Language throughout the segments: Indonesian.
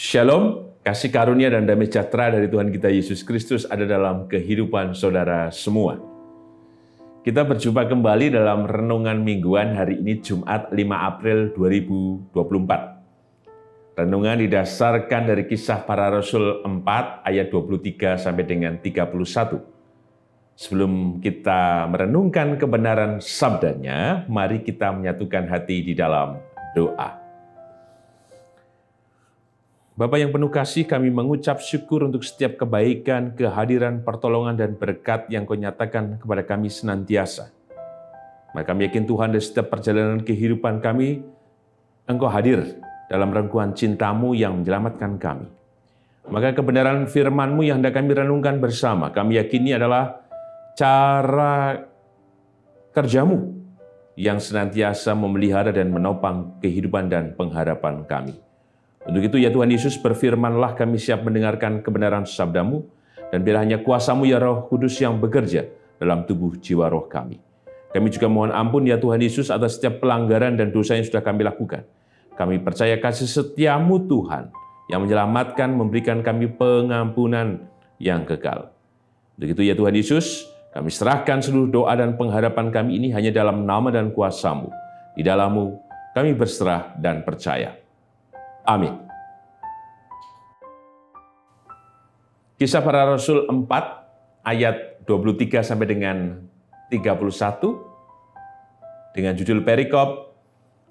Shalom, kasih karunia dan damai sejahtera dari Tuhan kita Yesus Kristus ada dalam kehidupan saudara semua. Kita berjumpa kembali dalam renungan mingguan hari ini Jumat 5 April 2024. Renungan didasarkan dari Kisah Para Rasul 4 ayat 23 sampai dengan 31. Sebelum kita merenungkan kebenaran sabdanya, mari kita menyatukan hati di dalam doa. Bapa yang penuh kasih, kami mengucap syukur untuk setiap kebaikan, kehadiran, pertolongan, dan berkat yang Kau nyatakan kepada kami senantiasa. Maka kami yakin Tuhan, dari setiap perjalanan kehidupan kami, Engkau hadir dalam rengkuhan cinta-Mu yang menyelamatkan kami. Maka kebenaran firman-Mu yang hendak kami renungkan bersama, kami yakini adalah cara kerja-Mu yang senantiasa memelihara dan menopang kehidupan dan pengharapan kami. Untuk itu ya Tuhan Yesus, berfirmanlah, kami siap mendengarkan kebenaran sabda-Mu, dan biar hanya kuasa-Mu ya Roh Kudus yang bekerja dalam tubuh jiwa roh kami. Kami juga mohon ampun ya Tuhan Yesus atas setiap pelanggaran dan dosa yang sudah kami lakukan. Kami percaya kasih setia-Mu Tuhan yang menyelamatkan, memberikan kami pengampunan yang kekal. Untuk itu ya Tuhan Yesus, kami serahkan seluruh doa dan pengharapan kami ini hanya dalam nama dan kuasa-Mu. Di dalam-Mu kami berserah dan percaya. Amin. Kisah Para Rasul 4 ayat 23 sampai dengan 31 dengan judul perikop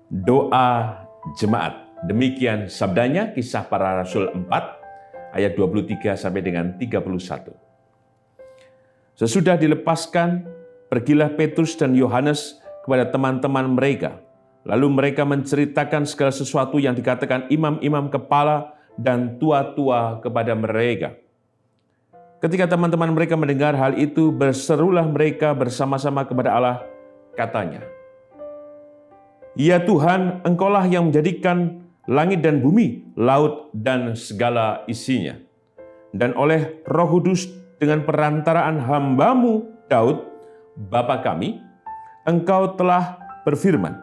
doa jemaat. Demikian sabdanya, Kisah Para Rasul 4 ayat 23 sampai dengan 31. Sesudah dilepaskan, pergilah Petrus dan Yohanes kepada teman-teman mereka. Lalu mereka menceritakan segala sesuatu yang dikatakan imam-imam kepala dan tua-tua kepada mereka. Ketika teman-teman mereka mendengar hal itu, berserulah mereka bersama-sama kepada Allah, katanya, "Ya Tuhan, Engkaulah yang menjadikan langit dan bumi, laut dan segala isinya. Dan oleh Roh Kudus dengan perantaraan hamba-Mu Daud, Bapa kami, Engkau telah berfirman,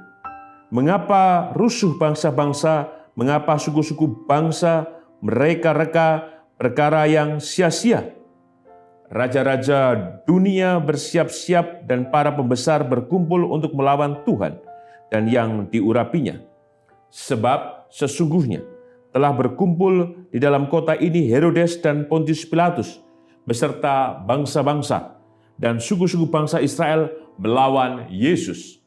mengapa rusuh bangsa-bangsa, mengapa suku-suku bangsa mereka-reka perkara yang sia-sia? Raja-raja dunia bersiap-siap dan para pembesar berkumpul untuk melawan Tuhan dan yang diurapinya. Sebab sesungguhnya telah berkumpul di dalam kota ini Herodes dan Pontius Pilatus beserta bangsa-bangsa dan suku-suku bangsa Israel melawan Yesus,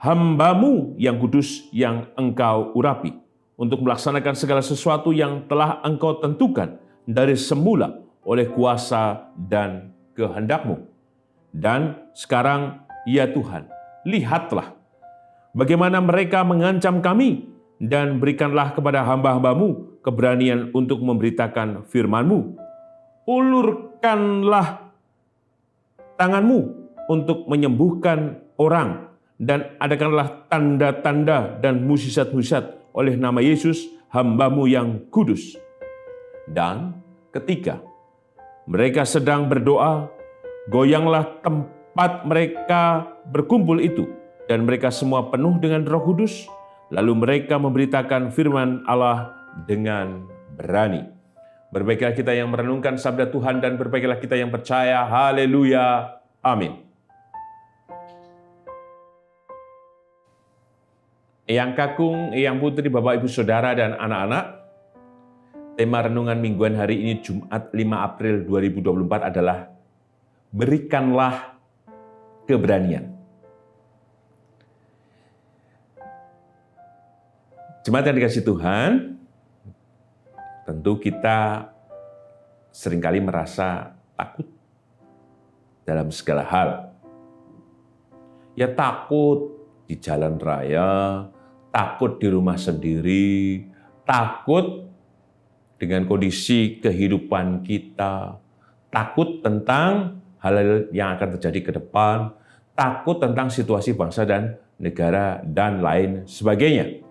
hamba-Mu yang kudus yang Engkau urapi, untuk melaksanakan segala sesuatu yang telah Engkau tentukan dari semula oleh kuasa dan kehendak-Mu. Dan sekarang, ya Tuhan, lihatlah bagaimana mereka mengancam kami, dan berikanlah kepada hamba-hamba-Mu keberanian untuk memberitakan firman-Mu. Ulurkanlah tangan-Mu untuk menyembuhkan orang, dan adakanlah tanda-tanda dan mukjizat-mukjizat oleh nama Yesus, hamba-Mu yang kudus." Dan ketika mereka sedang berdoa, goyanglah tempat mereka berkumpul itu, dan mereka semua penuh dengan Roh Kudus, lalu mereka memberitakan firman Allah dengan berani. Berbaiklah kita yang merenungkan sabda Tuhan, dan berbaiklah kita yang percaya. Haleluya. Amin. Eyang Kakung, Eyang Putri, Bapak Ibu Saudara dan anak-anak, tema renungan mingguan hari ini Jumat 5 April 2024 adalah berikanlah keberanian. Jemaat yang dikasihi Tuhan, tentu kita seringkali merasa takut dalam segala hal. Ya takut di jalan raya, takut di rumah sendiri, takut dengan kondisi kehidupan kita, takut tentang hal yang akan terjadi ke depan, takut tentang situasi bangsa dan negara, dan lain sebagainya.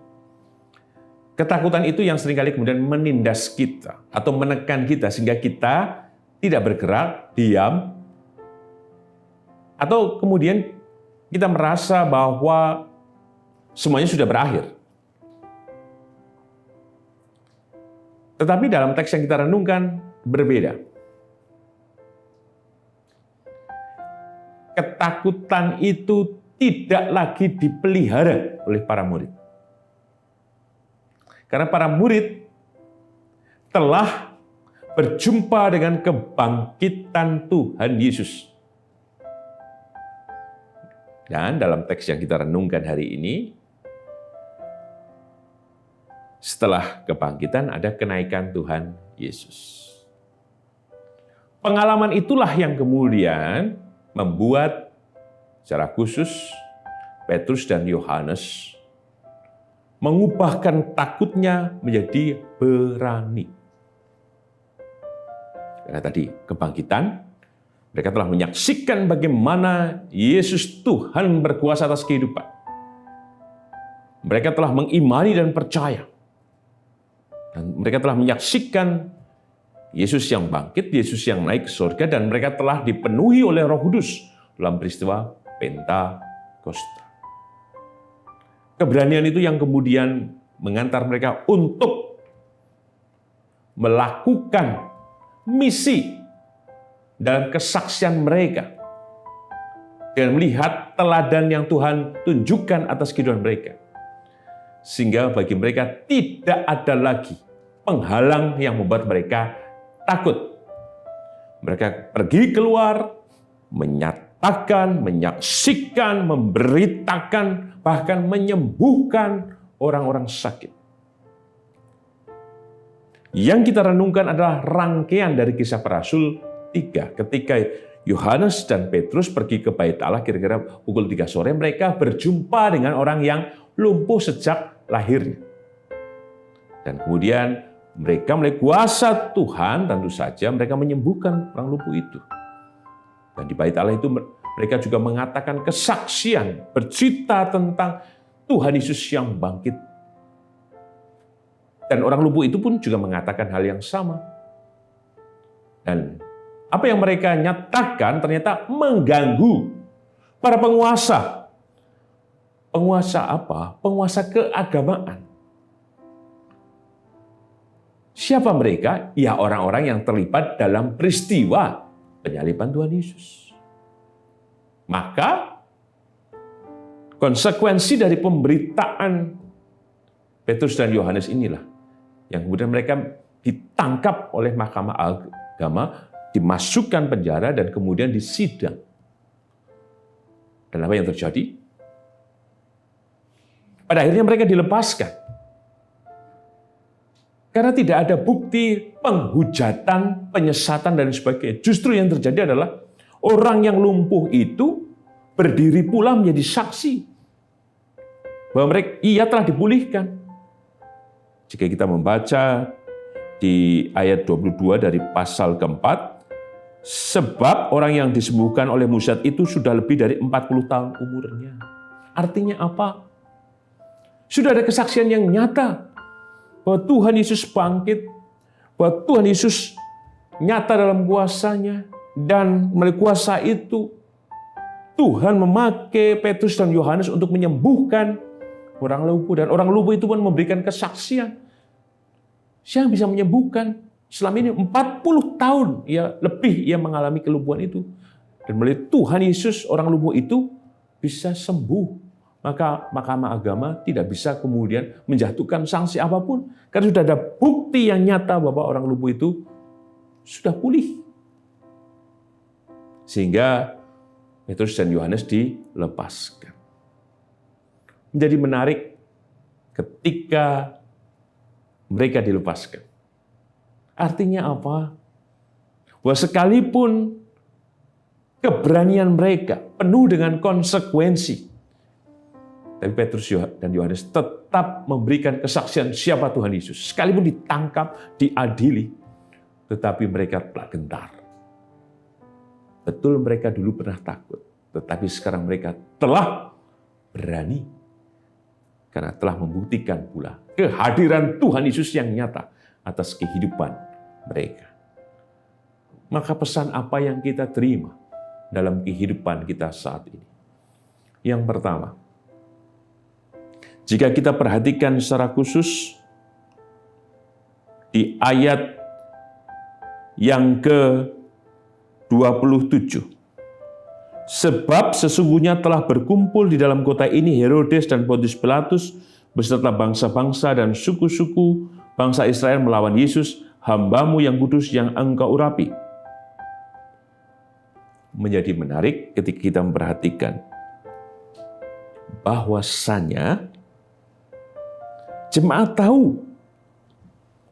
Ketakutan itu yang seringkali kemudian menindas kita atau menekan kita sehingga kita tidak bergerak, diam, atau kemudian kita merasa bahwa semuanya sudah berakhir. Tetapi dalam teks yang kita renungkan berbeda. Ketakutan itu tidak lagi dipelihara oleh para murid. Karena para murid telah berjumpa dengan kebangkitan Tuhan Yesus. Dan dalam teks yang kita renungkan hari ini, setelah kebangkitan ada kenaikan Tuhan Yesus. Pengalaman itulah yang kemudian membuat secara khusus Petrus dan Yohanes mengubahkan takutnya menjadi berani. Karena tadi kebangkitan, mereka telah menyaksikan bagaimana Yesus Tuhan berkuasa atas kehidupan. Mereka telah mengimani dan percaya. Dan mereka telah menyaksikan Yesus yang bangkit, Yesus yang naik ke surga, dan mereka telah dipenuhi oleh Roh Kudus dalam peristiwa Pentakosta. Keberanian itu yang kemudian mengantar mereka untuk melakukan misi dalam kesaksian mereka dan melihat teladan yang Tuhan tunjukkan atas kehidupan mereka. Sehingga bagi mereka tidak ada lagi penghalang yang membuat mereka takut. Mereka pergi keluar, menyatakan, menyaksikan, memberitakan, bahkan menyembuhkan orang-orang sakit. Yang kita renungkan adalah rangkaian dari Kisah Para Rasul 3. Ketika Yohanes dan Petrus pergi ke Bait Allah kira-kira pukul 3 sore, mereka berjumpa dengan orang yang lumpuh sejak lahirnya. Dan kemudian mereka melalui kuasa Tuhan, tentu saja mereka menyembuhkan orang lumpuh itu. Dan di Bait Allah itu mereka juga mengatakan kesaksian, bercerita tentang Tuhan Yesus yang bangkit. Dan orang lumpuh itu pun juga mengatakan hal yang sama. Dan apa yang mereka nyatakan ternyata mengganggu para penguasa. Penguasa apa? Penguasa keagamaan. Siapa mereka? Ya orang-orang yang terlibat dalam peristiwa penyaliban Tuhan Yesus. Maka konsekuensi dari pemberitaan Petrus dan Yohanes inilah yang kemudian mereka ditangkap oleh Mahkamah Agama, dimasukkan penjara dan kemudian disidang. Dan apa yang terjadi? Pada akhirnya mereka dilepaskan. Karena tidak ada bukti penghujatan, penyesatan, dan sebagainya. Justru yang terjadi adalah orang yang lumpuh itu berdiri pula menjadi saksi bahwa ia telah dipulihkan. Jika kita membaca di ayat 22 dari pasal keempat, sebab orang yang disembuhkan oleh mujizat itu sudah lebih dari 40 tahun umurnya. Artinya apa? Sudah ada kesaksian yang nyata bahwa Tuhan Yesus bangkit, bahwa Tuhan Yesus nyata dalam kuasanya, dan melalui kuasa itu Tuhan memakai Petrus dan Yohanes untuk menyembuhkan orang lumpuh, dan orang lumpuh itu pun memberikan kesaksian. Siapa yang bisa menyembuhkan? Selama ini 40 tahun lebih ia mengalami kelumpuhan itu. Dan melalui Tuhan Yesus orang lumpuh itu bisa sembuh. Maka Mahkamah Agama tidak bisa kemudian menjatuhkan sanksi apapun. Karena sudah ada bukti yang nyata bahwa orang lumpuh itu sudah pulih. Sehingga Petrus dan Yohanes dilepaskan. Menjadi menarik ketika mereka dilepaskan. Artinya apa? Bahwa sekalipun keberanian mereka penuh dengan konsekuensi, tapi Petrus dan Yohanes tetap memberikan kesaksian siapa Tuhan Yesus. Sekalipun ditangkap, diadili, tetapi mereka tak gentar. Betul mereka dulu pernah takut, tetapi sekarang mereka telah berani. Karena telah membuktikan pula kehadiran Tuhan Yesus yang nyata atas kehidupan mereka. Maka pesan apa yang kita terima dalam kehidupan kita saat ini? Yang pertama, jika kita perhatikan secara khusus, di ayat yang ke-27. Sebab sesungguhnya telah berkumpul di dalam kota ini Herodes dan Pontius Pilatus beserta bangsa-bangsa dan suku-suku bangsa Israel melawan Yesus, hamba-Mu yang kudus yang Engkau urapi. Menjadi menarik ketika kita memperhatikan bahwasanya jemaat tahu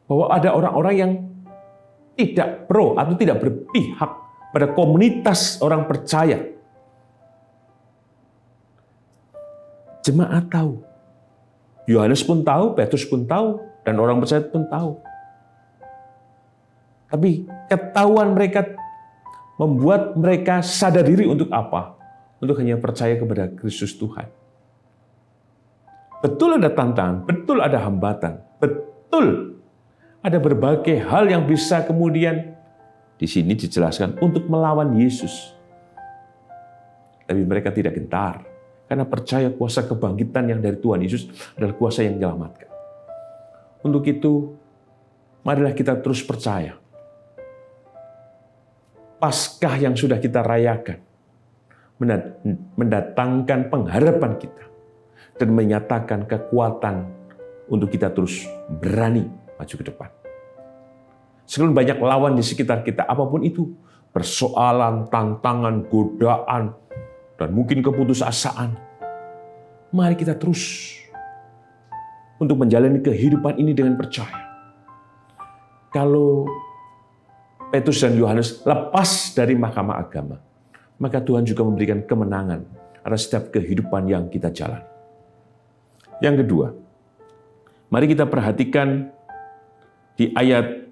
bahwa ada orang-orang yang tidak pro atau tidak berpihak pada komunitas orang percaya. Jemaat tahu. Yohanes pun tahu, Petrus pun tahu, dan orang percaya pun tahu. Tapi ketahuan mereka membuat mereka sadar diri untuk apa? Untuk hanya percaya kepada Kristus Tuhan. Betul ada tantangan, betul ada hambatan, betul ada berbagai hal yang bisa kemudian di sini dijelaskan untuk melawan Yesus. Tapi mereka tidak gentar, karena percaya kuasa kebangkitan yang dari Tuhan Yesus adalah kuasa yang menyelamatkan. Untuk itu, marilah kita terus percaya. Paskah yang sudah kita rayakan mendatangkan pengharapan kita dan menyatakan kekuatan untuk kita terus berani maju ke depan. Sekalipun banyak lawan di sekitar kita, apapun itu, persoalan, tantangan, godaan, dan mungkin keputusasaan, mari kita terus untuk menjalani kehidupan ini dengan percaya. Kalau Petrus dan Yohanes lepas dari mahkamah agama, maka Tuhan juga memberikan kemenangan atas setiap kehidupan yang kita jalani. Yang kedua, mari kita perhatikan di ayat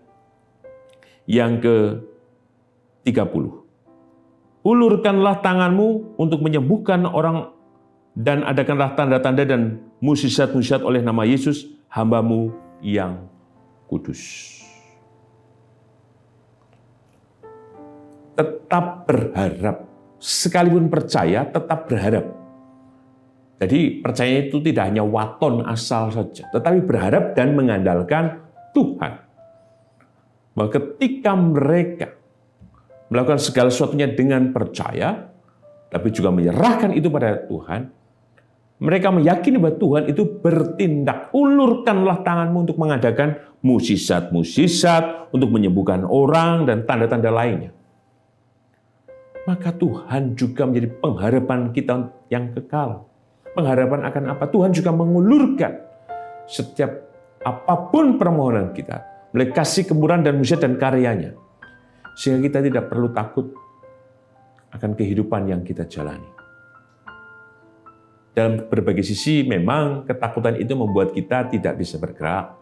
yang ke-30. Ulurkanlah tanganmu untuk menyembuhkan orang dan adakanlah tanda-tanda dan mukjizat-mukjizat oleh nama Yesus, hamba-Mu yang kudus. Tetap berharap. Sekalipun percaya, tetap berharap. Jadi percaya itu tidak hanya waton asal saja, tetapi berharap dan mengandalkan Tuhan. Bahwa ketika mereka melakukan segala sesuatunya dengan percaya, tapi juga menyerahkan itu pada Tuhan, mereka meyakini bahwa Tuhan itu bertindak. Ulurkanlah tanganmu untuk mengadakan mukjizat-mukjizat, untuk menyembuhkan orang dan tanda-tanda lainnya. Maka Tuhan juga menjadi pengharapan kita yang kekal. Pengharapan akan apa? Tuhan juga mengulurkan setiap apapun permohonan kita, melalui kasih kemurahan dan mujizat dan karyanya. Sehingga kita tidak perlu takut akan kehidupan yang kita jalani. Dalam berbagai sisi memang ketakutan itu membuat kita tidak bisa bergerak.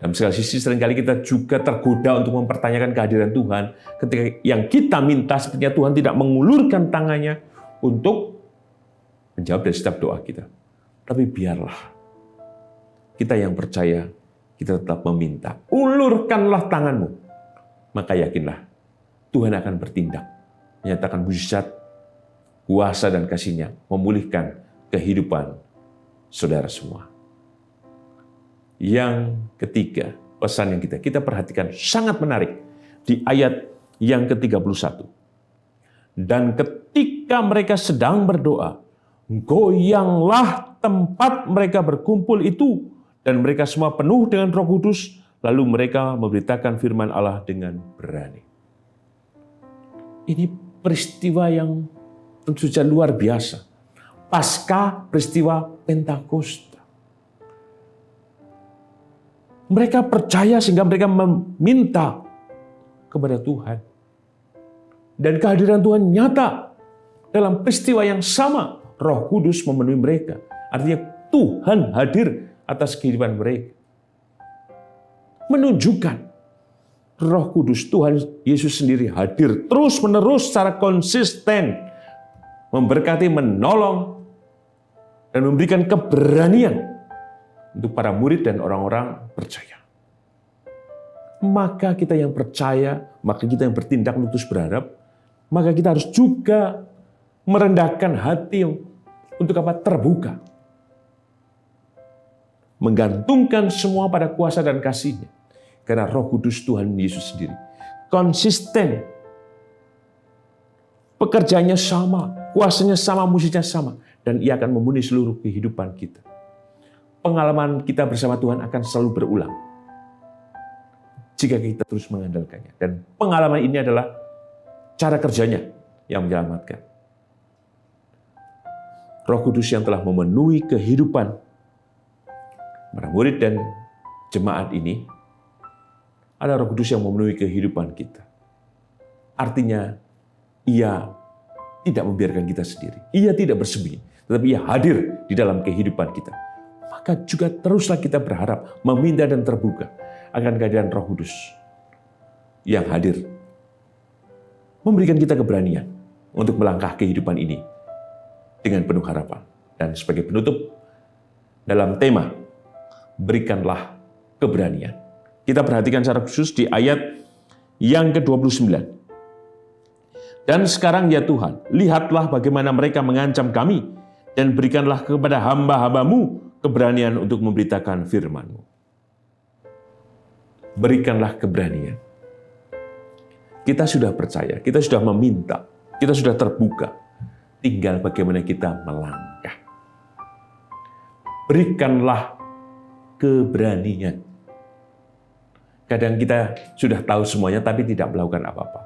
Dalam segala sisi seringkali kita juga tergoda untuk mempertanyakan kehadiran Tuhan ketika yang kita minta sepertinya Tuhan tidak mengulurkan tangannya untuk menjawab dari setiap doa kita. Tapi biarlah kita yang percaya, kita tetap meminta. Ulurkanlah tanganmu. Maka yakinlah Tuhan akan bertindak. Menyatakan mujizat, kuasa dan kasih-Nya memulihkan kehidupan saudara semua. Yang ketiga, pesan yang kita perhatikan sangat menarik di ayat yang ke-31. Dan ketika mereka sedang berdoa, goyanglah tempat mereka berkumpul itu, dan mereka semua penuh dengan Roh Kudus, lalu mereka memberitakan firman Allah dengan berani. Ini peristiwa yang tentu saja luar biasa. Pasca peristiwa Pentakosta. Mereka percaya sehingga mereka meminta kepada Tuhan. Dan kehadiran Tuhan nyata dalam peristiwa yang sama. Roh Kudus memenuhi mereka. Artinya Tuhan hadir atas kehidupan mereka. Menunjukkan Roh Kudus, Tuhan Yesus sendiri hadir terus-menerus secara konsisten. Memberkati, menolong, dan memberikan keberanian untuk para murid dan orang-orang percaya. Maka kita yang percaya, maka kita yang bertindak untuk terus berharap, maka kita harus juga merendahkan hati untuk apa? Terbuka. Menggantungkan semua pada kuasa dan kasih-Nya. Karena Roh Kudus Tuhan Yesus sendiri konsisten. Pekerjaannya sama, kuasanya sama, musiknya sama. Dan ia akan membunuh seluruh kehidupan kita. Pengalaman kita bersama Tuhan akan selalu berulang. Jika kita terus mengandalkannya. Dan pengalaman ini adalah cara kerjanya yang menyelamatkan. Roh Kudus yang telah memenuhi kehidupan para murid dan jemaat ini, ada Roh Kudus yang memenuhi kehidupan kita. Artinya, ia tidak membiarkan kita sendiri. Ia tidak bersembunyi, tetapi ia hadir di dalam kehidupan kita. Maka juga teruslah kita berharap, meminta dan terbuka akan kehadiran Roh Kudus yang hadir. Memberikan kita keberanian untuk melangkah kehidupan ini dengan penuh harapan. Dan sebagai penutup, dalam tema, berikanlah keberanian. Kita perhatikan secara khusus di ayat yang ke-29. Dan sekarang ya Tuhan, lihatlah bagaimana mereka mengancam kami, dan berikanlah kepada hamba-hambamu keberanian untuk memberitakan firman-Mu. Berikanlah keberanian. Kita sudah percaya, kita sudah meminta, kita sudah terbuka. Tinggal bagaimana kita melangkah. Berikanlah keberanian. Kadang kita sudah tahu semuanya, tapi tidak melakukan apa-apa.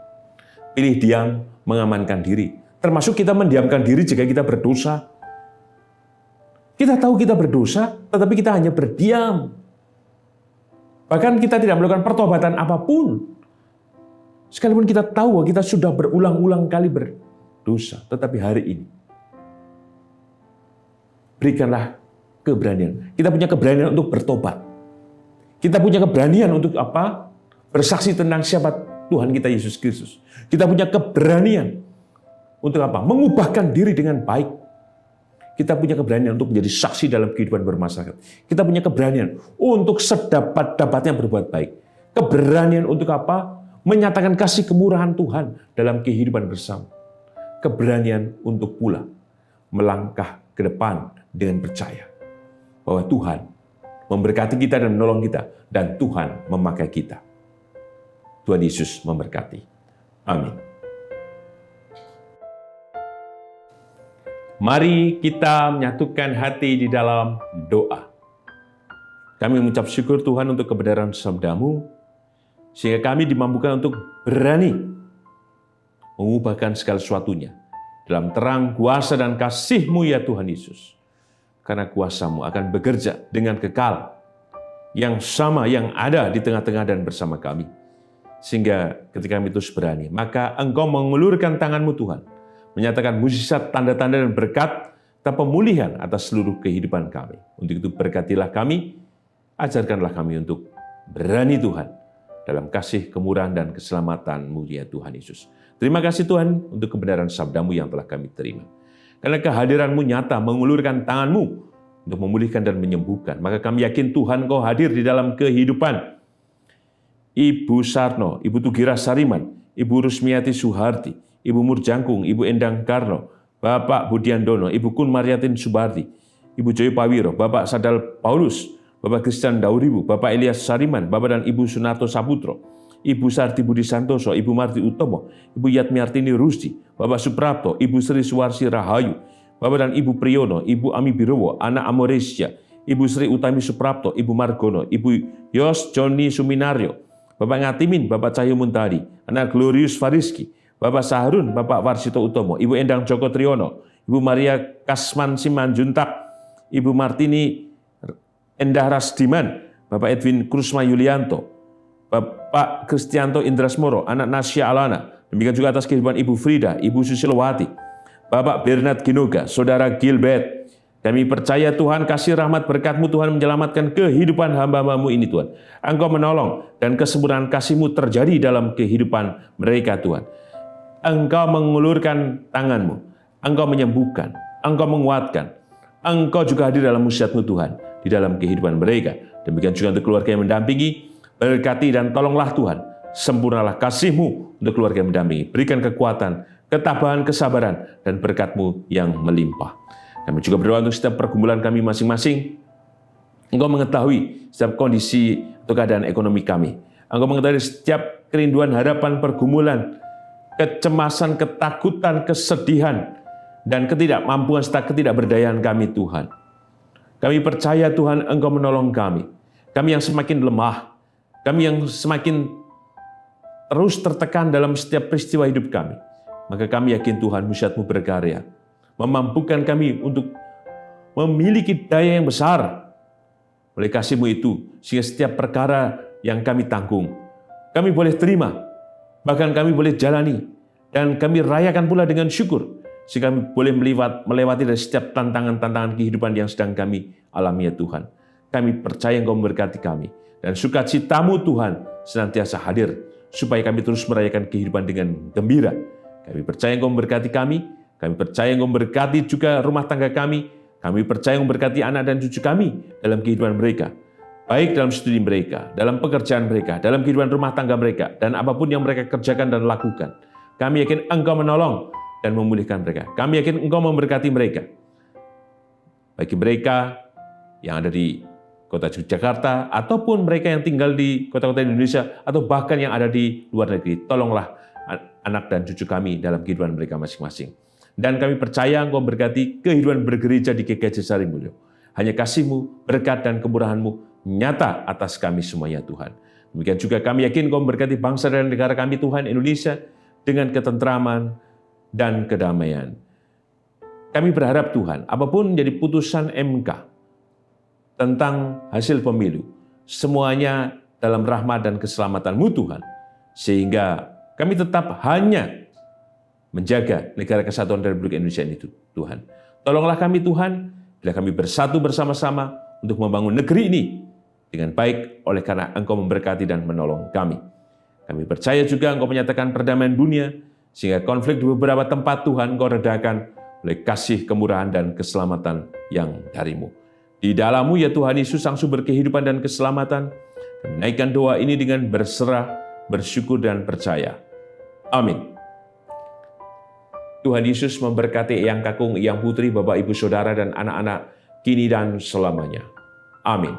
Pilih diam, mengamankan diri. Termasuk kita mendiamkan diri jika kita berdosa. Kita tahu kita berdosa, tetapi kita hanya berdiam. Bahkan kita tidak melakukan pertobatan apapun. Sekalipun kita tahu bahwa kita sudah berulang-ulang kali berdosa. Tetapi hari ini, berikanlah keberanian. Kita punya keberanian untuk bertobat. Kita punya keberanian untuk apa? Bersaksi tentang siapa Tuhan kita Yesus Kristus. Kita punya keberanian untuk apa? Mengubahkan diri dengan baik. Kita punya keberanian untuk menjadi saksi dalam kehidupan bermasyarakat. Kita punya keberanian untuk sedapat-dapatnya berbuat baik. Keberanian untuk apa? Menyatakan kasih kemurahan Tuhan dalam kehidupan bersama. Keberanian untuk pula melangkah ke depan dengan percaya bahwa Tuhan memberkati kita dan menolong kita, dan Tuhan memakai kita. Tuhan Yesus memberkati. Amin. Mari kita menyatukan hati di dalam doa. Kami mengucap syukur Tuhan untuk kebenaran sabda-Mu, sehingga kami dimampukan untuk berani mengubahkan segala sesuatunya dalam terang kuasa dan kasih-Mu ya Tuhan Yesus. Karena kuasa-Mu akan bekerja dengan kekal, yang sama yang ada di tengah-tengah dan bersama kami. Sehingga ketika kami terus berani, maka Engkau mengulurkan tangan-Mu Tuhan, menyatakan mujizat, tanda-tanda dan berkat, dan pemulihan atas seluruh kehidupan kami. Untuk itu berkatilah kami, ajarkanlah kami untuk berani Tuhan, dalam kasih, kemurahan, dan keselamatan-Mu ya Tuhan Yesus. Terima kasih Tuhan untuk kebenaran sabda-Mu yang telah kami terima. Karena kehadiran-Mu nyata mengulurkan tangan-Mu untuk memulihkan dan menyembuhkan. Maka kami yakin Tuhan Engkau hadir di dalam kehidupan Ibu Sarno, Ibu Tugira Sariman, Ibu Rusmiati Suharti, Ibu Murjangkung, Ibu Endang Karno, Bapak Budiandono, Ibu Kun Mariatin Subarti, Ibu Joy Pawiro, Bapak Sadal Paulus, Bapak Christian Dauribu, Bapak Elias Sariman, Bapak dan Ibu Sunarto Saputro, Ibu Sarti Budi Santoso, Ibu Marti Utomo, Ibu Yatmiartini Rusdi, Bapak Suprapto, Ibu Sri Suwarsi Rahayu, Bapak dan Ibu Priyono, Ibu Ami Birowo, Anak Amoresya, Ibu Sri Utami Suprapto, Ibu Margono, Ibu Yos Joni Suminario, Bapak Ngatimin, Bapak Cahyo Muntadi, Anak Glorius Fariski, Bapak Saharun, Bapak Warsito Utomo, Ibu Endang Joko Triyono, Ibu Maria Kasman Simanjuntak, Ibu Martini Endah Rasdiman, Bapak Edwin Krusma Yulianto, Bapak Kristianto Indrasmoro, Anak Nasya Alana, demikian juga atas kehidupan Ibu Frida, Ibu Susilowati, Bapak Bernard Ginoga, Saudara Gilbert. Kami percaya Tuhan kasih rahmat berkat-Mu Tuhan menyelamatkan kehidupan hamba-hamba-Mu ini Tuhan. Engkau menolong dan kesempurnaan kasih-Mu terjadi dalam kehidupan mereka Tuhan. Engkau mengulurkan tangan-Mu, Engkau menyembuhkan, Engkau menguatkan, Engkau juga hadir dalam mujizat-Mu Tuhan di dalam kehidupan mereka. Demikian juga untuk keluarga yang mendampingi, berkati dan tolonglah Tuhan, sempurnalah kasih-Mu untuk keluarga yang mendampingi. Berikan kekuatan, ketabahan, kesabaran, dan berkat-Mu yang melimpah. Kami juga berdoa untuk setiap pergumulan kami masing-masing. Engkau mengetahui setiap kondisi atau keadaan ekonomi kami. Engkau mengetahui setiap kerinduan, harapan, pergumulan, kecemasan, ketakutan, kesedihan, dan ketidakmampuan serta ketidakberdayaan kami, Tuhan. Kami percaya, Tuhan, Engkau menolong kami. Kami yang semakin lemah, kami yang semakin terus tertekan dalam setiap peristiwa hidup kami. Maka kami yakin Tuhan, mujizat-Mu berkarya, memampukan kami untuk memiliki daya yang besar oleh kasih-Mu itu, sehingga setiap perkara yang kami tanggung, kami boleh terima, bahkan kami boleh jalani, dan kami rayakan pula dengan syukur, sehingga kami boleh melewati dari setiap tantangan-tantangan kehidupan yang sedang kami alami, ya Tuhan. Kami percaya Engkau memberkati kami, dan sukacita-Mu Tuhan senantiasa hadir, supaya kami terus merayakan kehidupan dengan gembira. Kami percaya Engkau memberkati kami percaya Engkau memberkati juga rumah tangga kami percaya memberkati anak dan cucu kami dalam kehidupan mereka, baik dalam studi mereka, dalam pekerjaan mereka, dalam kehidupan rumah tangga mereka, dan apapun yang mereka kerjakan dan lakukan. Kami yakin Engkau menolong dan memulihkan mereka. Kami yakin Engkau memberkati mereka. Bagi mereka yang ada di kota Yogyakarta, ataupun mereka yang tinggal di kota-kota Indonesia, atau bahkan yang ada di luar negeri, tolonglah anak dan cucu kami dalam kehidupan mereka masing-masing. Dan kami percaya Engkau memberkati kehidupan bergereja di GKJ Sarimulyo. Hanya kasih-Mu, berkat dan kemurahan-Mu nyata atas kami semuanya, Tuhan. Demikian juga kami yakin Engkau memberkati bangsa dan negara kami, Tuhan, Indonesia, dengan ketentraman dan kedamaian. Kami berharap, Tuhan, apapun menjadi putusan MK tentang hasil pemilu, semuanya dalam rahmat dan keselamatan-Mu, Tuhan. Sehingga kami tetap hanya menjaga negara kesatuan Republik Indonesia ini, Tuhan. Tolonglah kami, Tuhan, bila kami bersatu bersama-sama untuk membangun negeri ini dengan baik, oleh karena Engkau memberkati dan menolong kami. Kami percaya juga Engkau menyatakan perdamaian dunia, sehingga konflik di beberapa tempat, Tuhan, Engkau redakan oleh kasih, kemurahan, dan keselamatan yang dari-Mu. Di dalam-Mu, ya Tuhan Yesus, sang sumber kehidupan dan keselamatan, kami naikkan doa ini dengan berserah, bersyukur, dan percaya. Amin. Tuhan Yesus memberkati Eyang Kakung, Eyang Putri, Bapak, Ibu, Saudara, dan anak-anak kini dan selamanya. Amin.